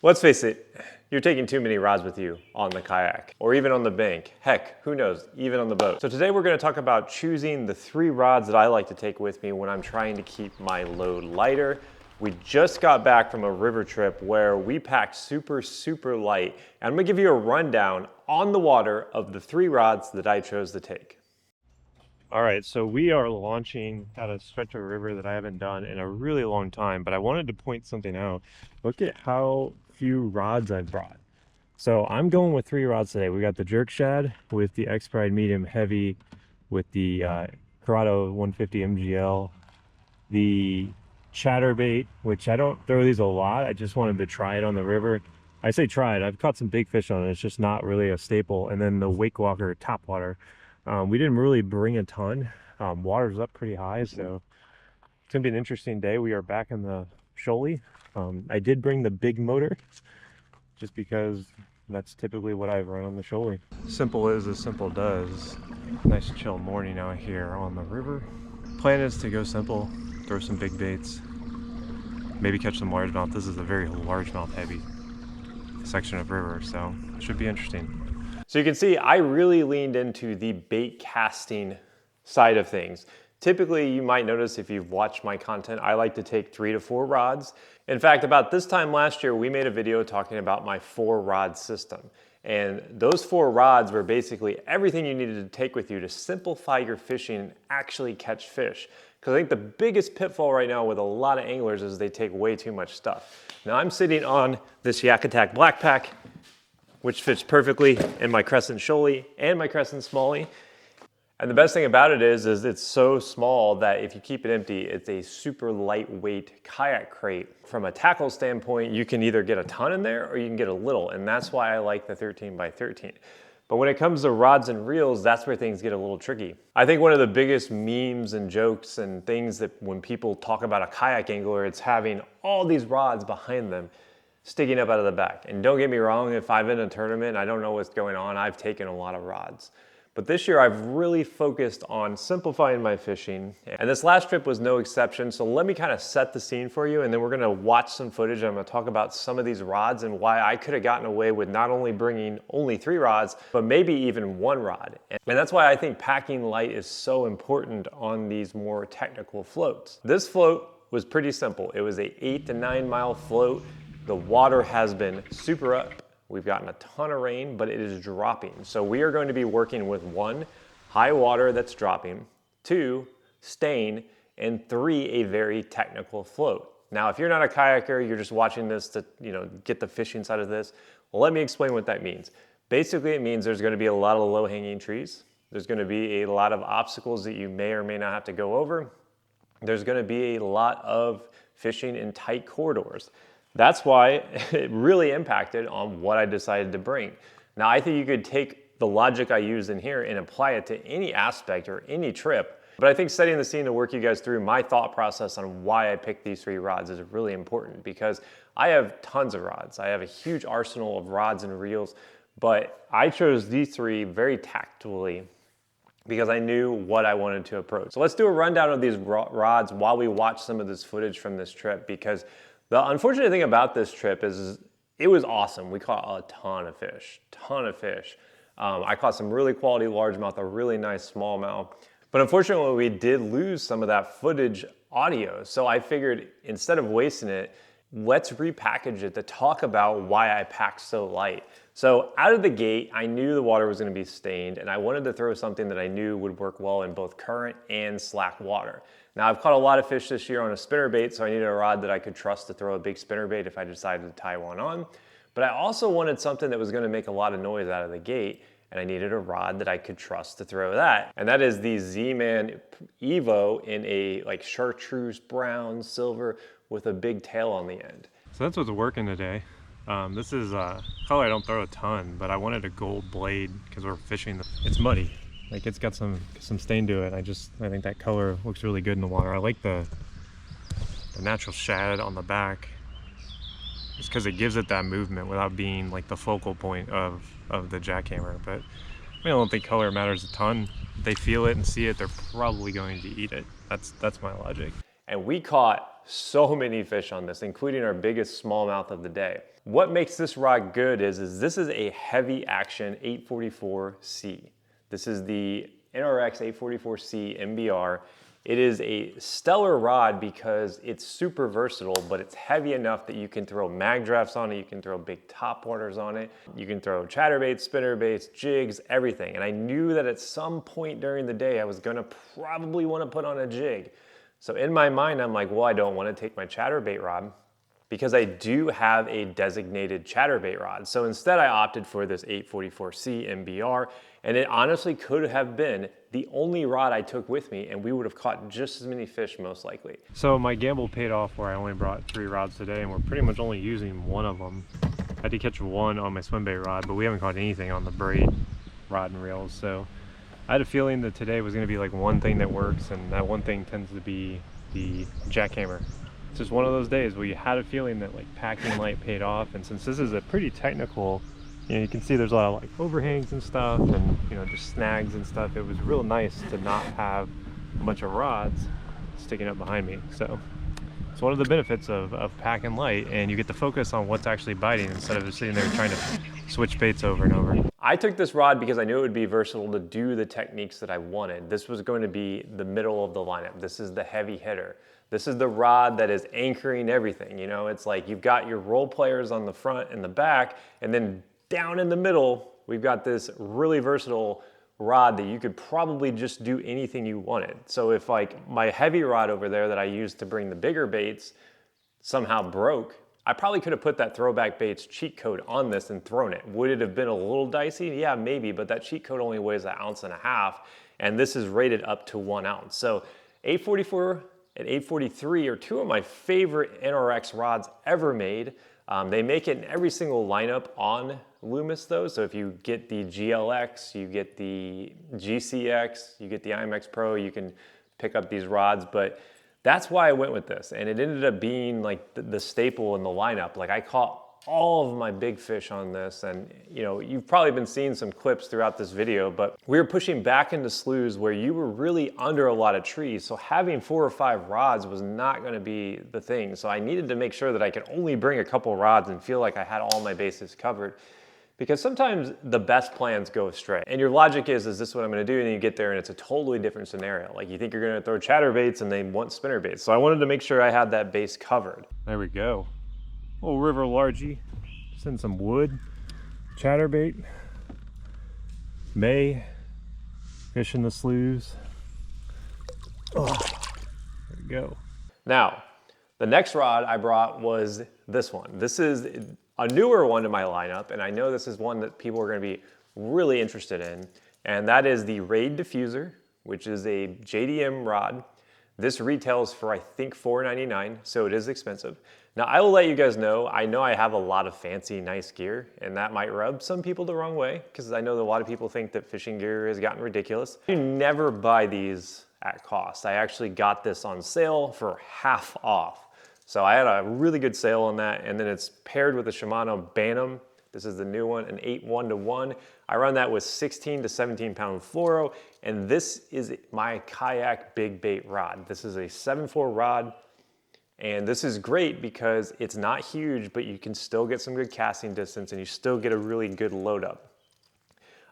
Let's face it, you're taking too many rods with you on the kayak or even on the bank. Heck, who knows, even on the boat. So today we're gonna talk about choosing the 3 rods that I like to take with me when I'm trying to keep my load lighter. We just got back from a river trip where we packed super light. And I'm gonna give you a rundown on the water of the 3 rods that I chose to take. All right, so we are launching at a stretch of river that I haven't done in a really long time, but I wanted to point something out. Look at how few rods I've brought. So I'm going with 3 rods today. We got the jerk shad with the Expride medium heavy with the Corrado 150 MGL, the chatterbait, which I don't throw these a lot. I just wanted to try it on the river. I say try it. I've caught some big fish on it. It's just not really a staple. And then the Wake Walker top water. We didn't really bring a ton. Water's up pretty high, so it's gonna be an interesting day. We are back in the Smallie. I did bring the big motor just because that's typically what I've run on the Smallie. Simple is as simple does. Nice chill morning out here on the river. Plan is to go simple, throw some big baits, maybe catch some largemouth. This is a very largemouth heavy section of river, so it should be interesting. So you can see I really leaned into the bait casting side of things. Typically, you might notice if you've watched my content, I like to take 3 to 4 rods. In fact, about this time last year, we made a video talking about my 4 rod system. And those 4 rods were basically everything you needed to take with you to simplify your fishing and actually catch fish. Because I think the biggest pitfall right now with a lot of anglers is they take way too much stuff. Now I'm sitting on this Yak Attack Black Pack, which fits perfectly in my Crescent Smallie and my Crescent Smallie. And the best thing about it is it's so small that if you keep it empty, it's a super lightweight kayak crate. From a tackle standpoint, you can either get a ton in there or you can get a little, and that's why I like the 13 by 13. But when it comes to rods and reels, that's where things get a little tricky. I think one of the biggest memes and jokes and things that when people talk about a kayak angler, it's having all these rods behind them sticking up out of the back. And don't get me wrong, if I'm in a tournament, I don't know what's going on, I've taken a lot of rods. But this year I've really focused on simplifying my fishing. And this last trip was no exception. So let me kind of set the scene for you, and then we're gonna watch some footage. I'm gonna talk about some of these rods and why I could have gotten away with not only bringing only 3 rods, but maybe even 1 rod. And that's why I think packing light is so important on these more technical floats. This float was pretty simple. It was a 8 to 9 mile float. The water has been super up. We've gotten a ton of rain, but it is dropping. So we are going to be working with 1, high water that's dropping, 2, stain, and 3, a very technical float. Now, if you're not a kayaker, you're just watching this to get the fishing side of this, well, let me explain what that means. Basically, it means there's gonna be a lot of low-hanging trees. There's gonna be a lot of obstacles that you may or may not have to go over. There's gonna be a lot of fishing in tight corridors. That's why it really impacted on what I decided to bring. Now, I think you could take the logic I used in here and apply it to any aspect or any trip. But I think setting the scene to work you guys through my thought process on why I picked these 3 rods is really important, because I have tons of rods. I have a huge arsenal of rods and reels, but I chose these 3 very tactfully because I knew what I wanted to approach. So let's do a rundown of these rods while we watch some of this footage from this trip, because the unfortunate thing about this trip is it was awesome. We caught a ton of fish. I caught some really quality largemouth, a really nice smallmouth. But unfortunately, we did lose some of that footage audio. So I figured instead of wasting it, let's repackage it to talk about why I packed so light. So out of the gate, I knew the water was gonna be stained, and I wanted to throw something that I knew would work well in both current and slack water. Now, I've caught a lot of fish this year on a spinnerbait, so I needed a rod that I could trust to throw a big spinnerbait if I decided to tie one on. But I also wanted something that was gonna make a lot of noise out of the gate, and I needed a rod that I could trust to throw that. And that is the Z-Man Evo in a chartreuse brown silver with a big tail on the end. So that's what's working today. This is color I don't throw a ton, but I wanted a gold blade because we're fishing. It's muddy. It's got some stain to it. I think that color looks really good in the water. I like the natural shad on the back just because it gives it that movement without being the focal point of the jackhammer. But I don't think color matters a ton. If they feel it and see it, they're probably going to eat it. That's my logic. And we caught so many fish on this, including our biggest smallmouth of the day. What makes this rod good is this is a heavy action 844C. This is the NRX 844C MBR. It is a stellar rod because it's super versatile, but it's heavy enough that you can throw mag drafts on it, you can throw big top waters on it, you can throw chatterbaits, spinnerbaits, jigs, everything. And I knew that at some point during the day I was gonna probably wanna put on a jig. So in my mind, I'm like, well, I don't wanna take my chatterbait rod because I do have a designated chatterbait rod. So instead I opted for this 844C MBR, and it honestly could have been the only rod I took with me, and we would have caught just as many fish most likely. So my gamble paid off where I only brought 3 rods today, and we're pretty much only using one of them. I had to catch one on my swim bait rod, but we haven't caught anything on the braid rod and reels. So I had a feeling that today was gonna be like one thing that works, and that one thing tends to be the jackhammer. It's just one of those days where you had a feeling that like packing light paid off, and since this is a pretty technical, you can see there's a lot of like overhangs and stuff, and just snags and stuff. It was real nice to not have a bunch of rods sticking up behind me. So it's one of the benefits of packing light, and you get to focus on what's actually biting instead of just sitting there trying to switch baits over and over. I took this rod because I knew it would be versatile to do the techniques that I wanted. This was going to be the middle of the lineup. This is the heavy hitter. This is the rod that is anchoring everything. It's like you've got your role players on the front and the back, and then down in the middle, we've got this really versatile rod that you could probably just do anything you wanted. So if like my heavy rod over there that I used to bring the bigger baits somehow broke, I probably could have put that throwback baits cheat code on this and thrown it. Would it have been a little dicey? Yeah, maybe, but that cheat code only weighs 1.5 ounces, and this is rated up to 1 ounce. So 844 and 843 are 2 of my favorite NRX rods ever made. They make it in every single lineup on Loomis though. So if you get the GLX, you get the GCX, you get the IMX Pro, you can pick up these rods. But that's why I went with this. And it ended up being like the staple in the lineup. Like I caught all of my big fish on this, and you've probably been seeing some clips throughout this video, but we were pushing back into sloughs where you were really under a lot of trees, so having 4 or 5 rods was not going to be the thing. So I needed to make sure that I could only bring a couple rods and feel like I had all my bases covered, because sometimes the best plans go astray and your logic is this what I'm going to do, and then you get there and it's a totally different scenario. Like you think you're going to throw chatterbaits and they want spinnerbaits. So I wanted to make sure I had that base covered. There we go. Little river largie, just in some wood, chatterbait, May, fish in the sloughs. Oh, there we go. Now, the next rod I brought was this one. This is a newer one to my lineup, and I know this is one that people are gonna be really interested in, and that is the Raid Diffuser, which is a JDM rod. This retails for, I think, $4.99, so it is expensive. Now, I will let you guys know I have a lot of fancy, nice gear, and that might rub some people the wrong way, because I know that a lot of people think that fishing gear has gotten ridiculous. You never buy these at cost. I actually got this on sale for half off. So I had a really good sale on that, and then it's paired with a Shimano Bantam. This is the new one, an 8-1-to-1. I run that with 16 to 17 pound fluoro, and this is my Kayak big bait rod. This is a 7.4 rod, and this is great because it's not huge, but you can still get some good casting distance and you still get a really good load up.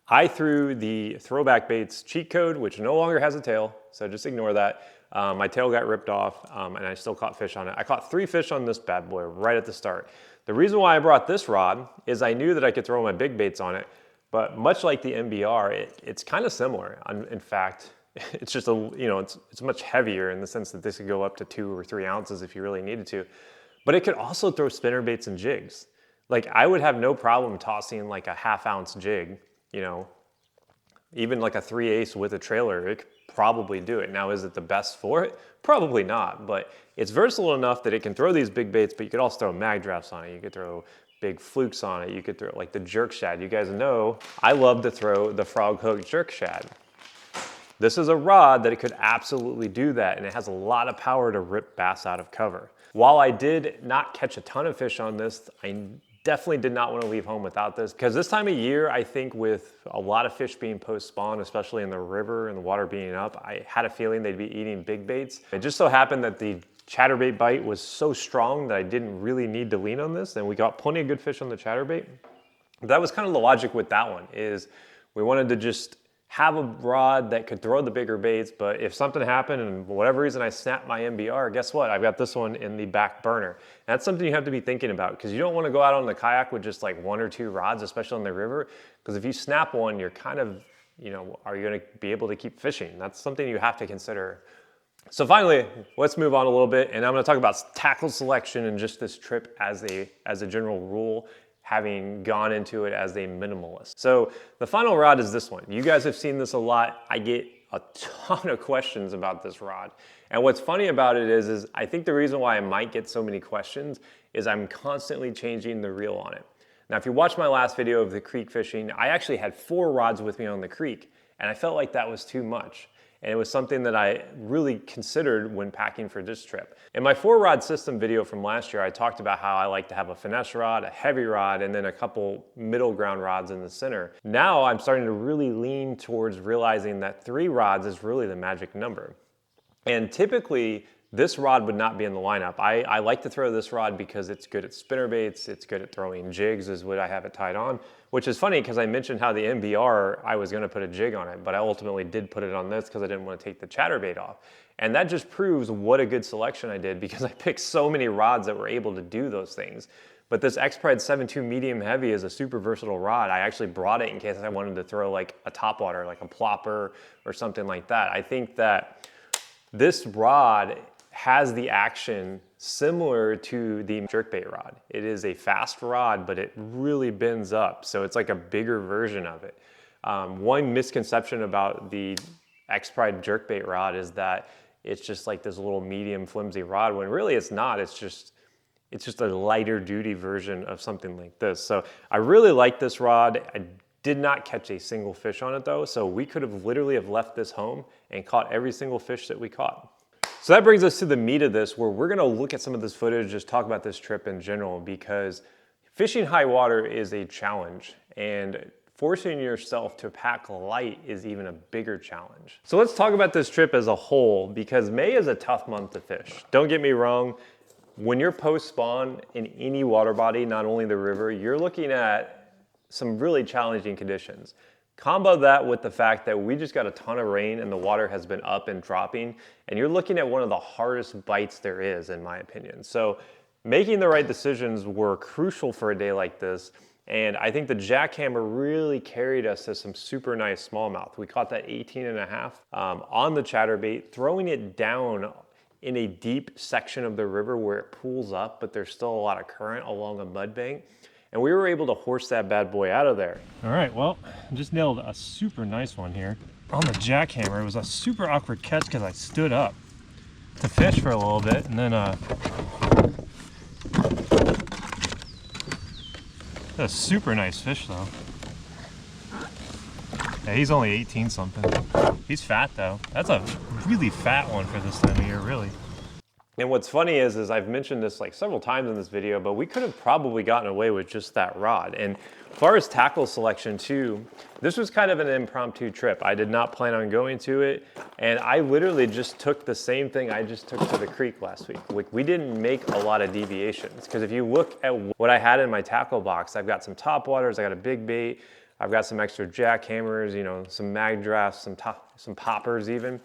I threw the throwback baits cheat code, which no longer has a tail, so just ignore that. My tail got ripped off, and I still caught fish on it. I caught 3 fish on this bad boy right at the start. The reason why I brought this rod is I knew that I could throw my big baits on it, but much like the MBR, it's kind of similar. In fact, it's just it's much heavier in the sense that this could go up to 2 or 3 ounces if you really needed to. But it could also throw spinner baits and jigs. Like I would have no problem tossing like a 1/2 ounce jig, even like a 3/8 with a trailer. It could probably do it. Now, is it the best for it? Probably not, but it's versatile enough that it can throw these big baits, but you could also throw mag drafts on it. You could throw big flukes on it. You could throw like the jerk shad. You guys know I love to throw the frog hook jerk shad. This is a rod that it could absolutely do that, and it has a lot of power to rip bass out of cover. While I did not catch a ton of fish on this, I definitely did not want to leave home without this, because this time of year, I think with a lot of fish being post-spawn, especially in the river and the water being up, I had a feeling they'd be eating big baits. It just so happened that the chatterbait bite was so strong that I didn't really need to lean on this, and we got plenty of good fish on the chatterbait. That was kind of the logic with that one, is we wanted to just have a rod that could throw the bigger baits, but if something happened and for whatever reason I snapped my MBR, guess what? I've got this one in the back burner. And that's something you have to be thinking about, because you don't want to go out on the kayak with just like 1 or 2 rods, especially on the river, because if you snap one, you're kind of, you know, are you going to be able to keep fishing? That's something you have to consider. So finally, let's move on a little bit, and I'm going to talk about tackle selection and just this trip as a general rule, having gone into it as a minimalist. So the final rod is this one. You guys have seen this a lot. I get a ton of questions about this rod. And what's funny about it is I think the reason why I might get so many questions is I'm constantly changing the reel on it. Now, if you watched my last video of the creek fishing, I actually had 4 rods with me on the creek, and I felt like that was too much. And it was something that I really considered when packing for this trip. In my 4-rod system video from last year, I talked about how I like to have a finesse rod, a heavy rod, and then a couple middle ground rods in the center. Now I'm starting to really lean towards realizing that 3 rods is really the magic number. And typically, this rod would not be in the lineup. I like to throw this rod because it's good at spinnerbaits, it's good at throwing jigs is what I have it tied on, which is funny because I mentioned how the MBR, I was gonna put a jig on it, but I ultimately did put it on this because I didn't want to take the chatterbait off. And that just proves what a good selection I did, because I picked so many rods that were able to do those things. But this Expride 7.2 medium heavy is a super versatile rod. I actually brought it in case I wanted to throw like a topwater, like a plopper or something like that. I think that this rod has the action similar to the jerkbait rod. It is a fast rod, but it really bends up. So it's like a bigger version of it. One misconception about the Expride jerkbait rod is that it's just like this little medium flimsy rod, when really it's not. It's just a lighter duty version of something like this. So I really like this rod. I did not catch a single fish on it though. So we could have literally have left this home and caught every single fish that we caught. So that brings us to the meat of this, where we're gonna look at some of this footage, just talk about this trip in general, because fishing high water is a challenge, and forcing yourself to pack light is even a bigger challenge. So let's talk about this trip as a whole, because May is a tough month to fish. Don't get me wrong, when you're post-spawn in any water body, not only the river, you're looking at some really challenging conditions. Combo that with the fact that we just got a ton of rain and the water has been up and dropping, and you're looking at one of the hardest bites there is, in my opinion. So making the right decisions were crucial for a day like this, and I think the jackhammer really carried us to some super nice smallmouth. We caught that 18.5 on the chatterbait, throwing it down in a deep section of the river where it pools up, but there's still a lot of current along a mud bank. And we were able to horse that bad boy out of there. All right, well, I just nailed a super nice one here on the jackhammer. It was a super awkward catch because I stood up to fish for a little bit, and then that's a super nice fish though. Yeah, he's only 18 something. He's fat though. That's a really fat one for this time of year, really. And what's funny is I've mentioned this like several times in this video, but we could have probably gotten away with just that rod. And as far as tackle selection too, this was kind of an impromptu trip. I did not plan on going to it. And I literally just took the same thing I just took to the creek last week. We didn't make a lot of deviations, because if you look at what I had in my tackle box, I've got some top waters, I got a big bait, I've got some extra jackhammers, you know, some mag drafts, some poppers even.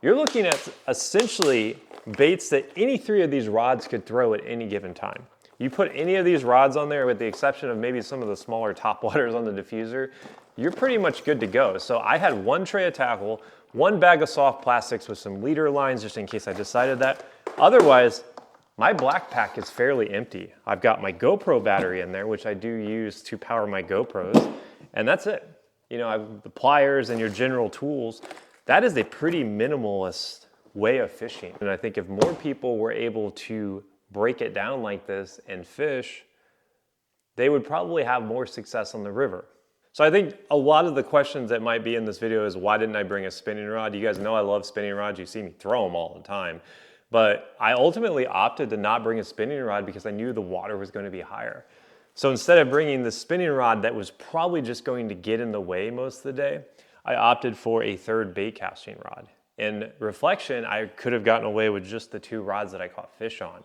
You're looking at essentially baits that any 3 of these rods could throw at any given time. You put any of these rods on there, with the exception of maybe some of the smaller top waters on the diffuser, you're pretty much good to go. So I had 1 tray of tackle, 1 bag of soft plastics with some leader lines just in case I decided that. Otherwise, my black pack is fairly empty. I've got my GoPro battery in there, which I do use to power my GoPros, and that's it. You know, I have the pliers and your general tools. That is a pretty minimalist way of fishing. And I think if more people were able to break it down like this and fish, they would probably have more success on the river. So I think a lot of the questions that might be in this video is, why didn't I bring a spinning rod? You guys know I love spinning rods. You see me throw them all the time. But I ultimately opted to not bring a spinning rod because I knew the water was going to be higher. So instead of bringing the spinning rod that was probably just going to get in the way most of the day, I opted for a 3rd bait casting rod. In reflection, I could have gotten away with just the 2 rods that I caught fish on.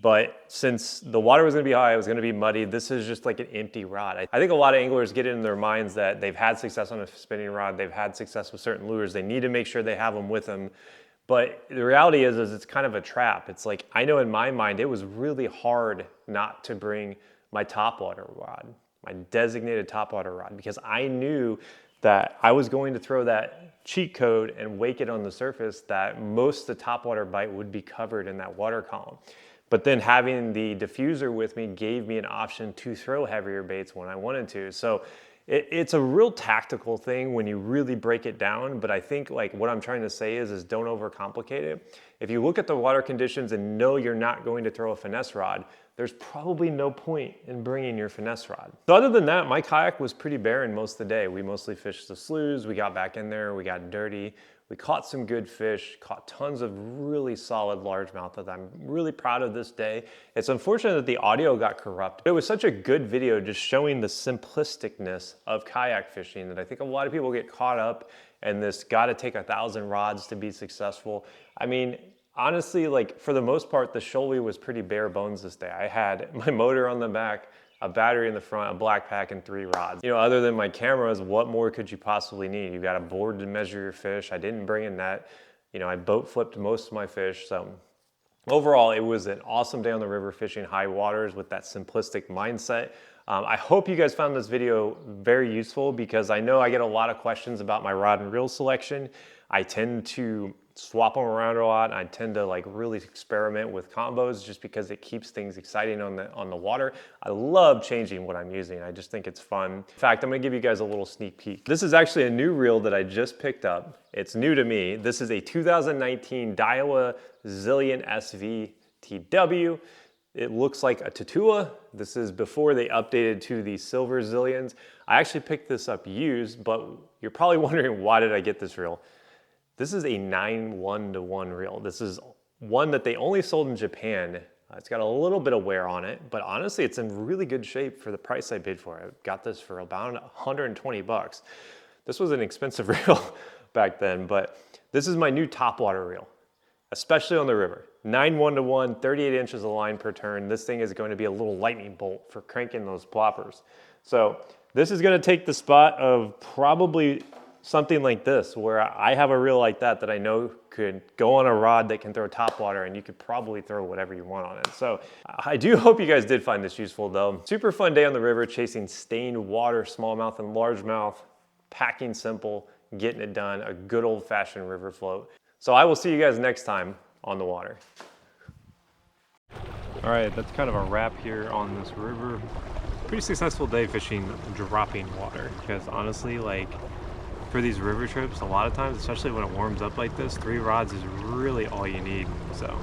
But since the water was gonna be high, it was gonna be muddy, this is just like an empty rod. I think a lot of anglers get it in their minds that they've had success on a spinning rod, they've had success with certain lures, they need to make sure they have them with them. But the reality is it's kind of a trap. It's like, I know in my mind, it was really hard not to bring my topwater rod, my designated topwater rod, because I knew that I was going to throw that cheat code and wake it on the surface, that most of the topwater bite would be covered in that water column. But then having the diffuser with me gave me an option to throw heavier baits when I wanted to. So it's a real tactical thing when you really break it down. But I think like what I'm trying to say is don't overcomplicate it. If you look at the water conditions and know you're not going to throw a finesse rod, there's probably no point in bringing your finesse rod. So other than that, my kayak was pretty barren most of the day. We mostly fished the sloughs, we got back in there, we got dirty. We caught some good fish, caught tons of really solid largemouth that I'm really proud of this day. It's unfortunate that the audio got corrupted. It was such a good video just showing the simplisticness of kayak fishing that I think a lot of people get caught up in this gotta take 1,000 rods to be successful. I mean, honestly, like for the most part, the shoalie was pretty bare bones this day. I had my motor on the back, a battery in the front, a black pack, and 3 rods. You know, other than my cameras, what more could you possibly need? You got a board to measure your fish. I didn't bring a net. You know, I boat flipped most of my fish. So overall, it was an awesome day on the river fishing high waters with that simplistic mindset. I hope you guys found this video very useful because I know I get a lot of questions about my rod and reel selection. I tend to swap them around a lot. I tend to like really experiment with combos just because it keeps things exciting on the water. I love changing what I'm using. I just think it's fun. In fact, I'm gonna give you guys a little sneak peek. This is actually a new reel that I just picked up. It's new to me. This is a 2019 Daiwa Zillion SV TW. It looks like a Tatua. This is before they updated to the silver Zillions. I actually picked this up used, but you're probably wondering why did I get this reel? This is a 9-1-to-1 reel. This is one that they only sold in Japan. It's got a little bit of wear on it, but honestly, it's in really good shape for the price I paid for it. I got this for about 120 bucks. This was an expensive reel back then, but this is my new topwater reel, especially on the river. 9-1-to-1, 38 inches of line per turn. This thing is going to be a little lightning bolt for cranking those ploppers. So this is going to take the spot of probably something like this, where I have a reel like that I know could go on a rod that can throw topwater, and you could probably throw whatever you want on it. So I do hope you guys did find this useful though. Super fun day on the river chasing stained water, smallmouth and largemouth, packing simple, getting it done, a good old fashioned river float. So I will see you guys next time on the water. All right, that's kind of a wrap here on this river. Pretty successful day fishing dropping water, because honestly, like, for these river trips, a lot of times, especially when it warms up like this, 3 rods is really all you need. So